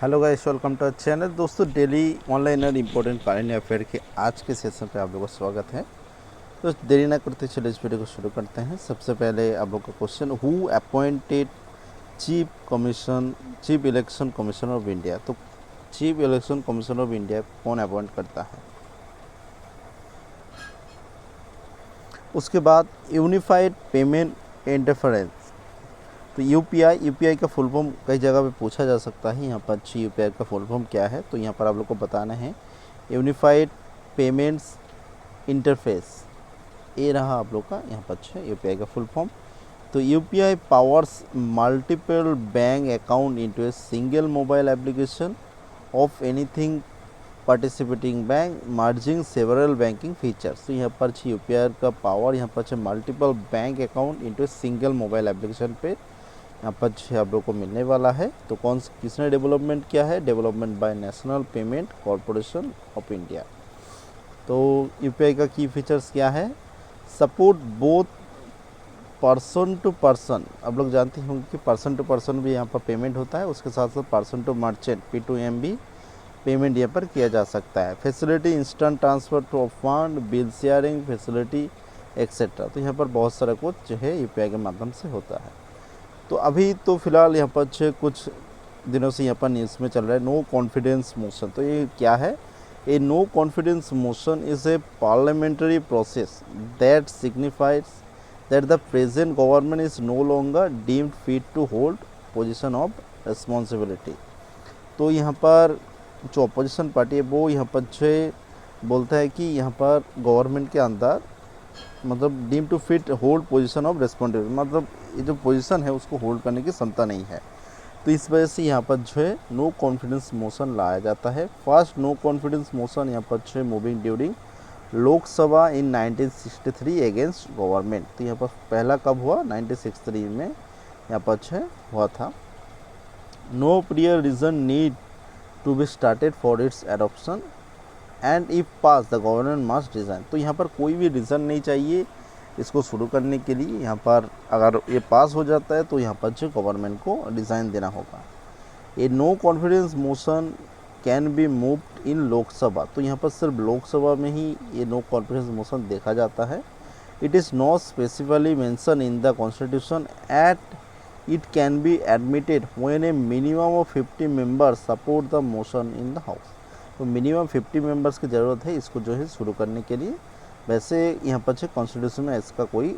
Hello guys, welcome to our channel. दोस्तों, daily online और important current affair के आज के सेशन पे आप लोगों का स्वागत है। तो देरी ना करते चलिए इस वीडियो को शुरू करते हैं। सबसे पहले आप लोग का question, who appointed chief election commission of India. तो chief election commission of India कौन अपॉइंट करता है। उसके बाद यूनिफाइड पेमेंट इंटरफेरेंस। तो यूपीआई का फुल फॉर्म कई जगह पे पूछा जा सकता है। यहाँ पर अच्छी यूपीआई का फुल फॉर्म क्या है, तो यहाँ पर आप लोग को बताना है यूनिफाइड पेमेंट्स इंटरफेस। ये रहा आप लोग का यहाँ पर अच्छा यूपीआई का फुल फॉर्म। तो UPI powers multiple bank account into a single mobile application of anything participating bank merging several banking features. तो यहाँ पर यूपीआई का पावर यहाँ पर multiple bank account into a single mobile application पे यहाँ पर आप लोग को मिलने वाला है। तो किसने डेवलपमेंट किया है, development by National Payment Corporation of India. तो यूपीआई का की फीचर्स क्या है, support both person to person. आप लोग जानते होंगे कि पर्सन टू पर्सन भी यहाँ पर पेमेंट होता है, उसके साथ साथ पर्सन टू मर्चेंट P2M भी पेमेंट यहाँ पर किया जा सकता है। Facility instant transfer two of fund, bill sharing facility etcetera. तो यहाँ पर बहुत सारा कुछ जो है यूपीआई के माध्यम से होता है। तो अभी तो फ़िलहाल यहाँ पर कुछ दिनों से यहाँ पर न्यूज़ में चल रहा है नो कॉन्फिडेंस मोशन। तो ये क्या है, a no confidence motion is a parliamentary process that signifies that the present government is no longer deemed fit to hold position of responsibility. तो यहाँ पर जो अपोजिशन पार्टी है वो यहाँ पर बोलता है कि यहाँ पर गवर्नमेंट के अंदर मतलब deem to fit hold position of responsibility, मतलब ये जो पोजीशन है उसको होल्ड करने की क्षमता नहीं है। तो इस वजह से यहाँ पर नो कॉन्फिडेंस मोशन लाया जाता है। फर्स्ट नो कॉन्फिडेंस मोशन यहाँ पर मूविंग ड्यूरिंग लोकसभा इन 1963 अगेंस्ट गवर्नमेंट। तो यहाँ पर पहला कब हुआ, 1963 में यहाँ पर हुआ था। No prior reason need to be started for its adoption and if pass the government must resign. तो यहाँ पर कोई भी रीज़न नहीं चाहिए इसको शुरू करने के लिए। यहाँ पर अगर ये पास हो जाता है तो यहाँ पर गवर्नमेंट को डिज़ाइन देना होगा। ये no confidence motion can be moved in Lok Sabha. तो यहाँ पर सिर्फ लोकसभा में ही ये नो कॉन्फिडेंस मोशन देखा जाता है। It is not specifically mention in the constitution at it can be admitted when A minimum of 50 members support the motion in the house. तो मिनिमम 50 मेंबर्स की ज़रूरत है इसको जो है शुरू करने के लिए। वैसे यहाँ पर कॉन्स्टिट्यूशन में इसका कोई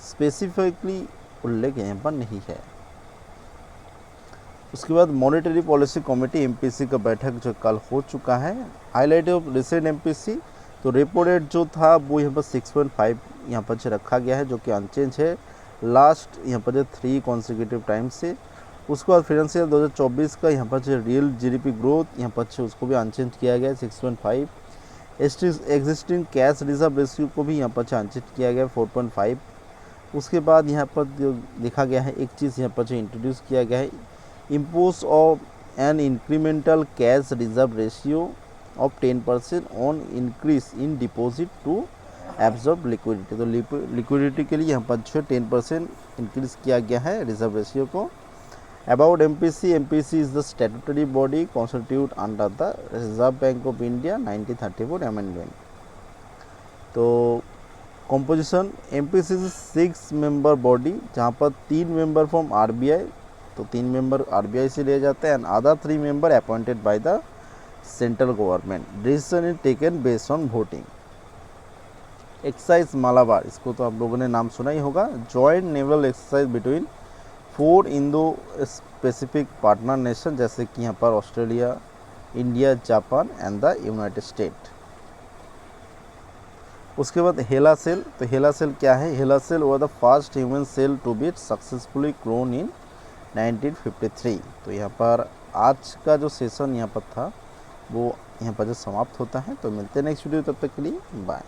स्पेसिफिकली उल्लेख यहाँ पर नहीं है। उसके बाद मॉनेटरी पॉलिसी कमेटी MPC का बैठक जो कल हो चुका है। हाईलाइट ऑफ रिसेंट MPC, तो रेपो रेट जो था वो यहाँ पर 6.5 यहाँ पर रखा गया है, जो कि अनचेंज है लास्ट यहाँ पर 3 कॉन्सिक्यूटिव टाइम से। उसके बाद फिनेंशियल 2024 का यहाँ पर रियल GDP ग्रोथ यहाँ पर उसको भी अनचेंज किया गया है 6.5। एग्जिस्टिंग कैश रिजर्व रेशियो को भी यहाँ पर अनचेंज किया गया 4.5। उसके बाद यहाँ पर जो देखा गया है एक चीज़ यहाँ पर इंट्रोड्यूस किया गया है, impose of an incremental cash reserve ratio of 10% on increase in deposit to absorb liquidity. तो लिक्विडिटी के लिए यहाँ पर 10% इंक्रीज किया गया है रिजर्व रेशियो को। About MPC is the statutory body constituted under the Reserve Bank of India 1934 amendment। तो composition MPC is 6 member body, जहाँ पर 3 member from RBI, तो 3 member RBI से लिए जाते हैं, and other 3 member appointed by the central government। Decision is taken based on voting। Exercise Malabar, इसको तो आप लोगों ने नाम सुना ही होगा। Joint naval exercise between 4 Indo Pacific partner nation, जैसे कि यहाँ पर Australia, India, Japan and the United State. उसके बाद हेला सेल, तो हेला सेल क्या है, हेला सेल वो the first human cell to be successfully clone in 1953। तो यहाँ पर आज का जो सेशन यहाँ पर था वो यहाँ पर जो समाप्त होता है। तो मिलते हैं नेक्स्ट वीडियो, तब तक के लिए बाय।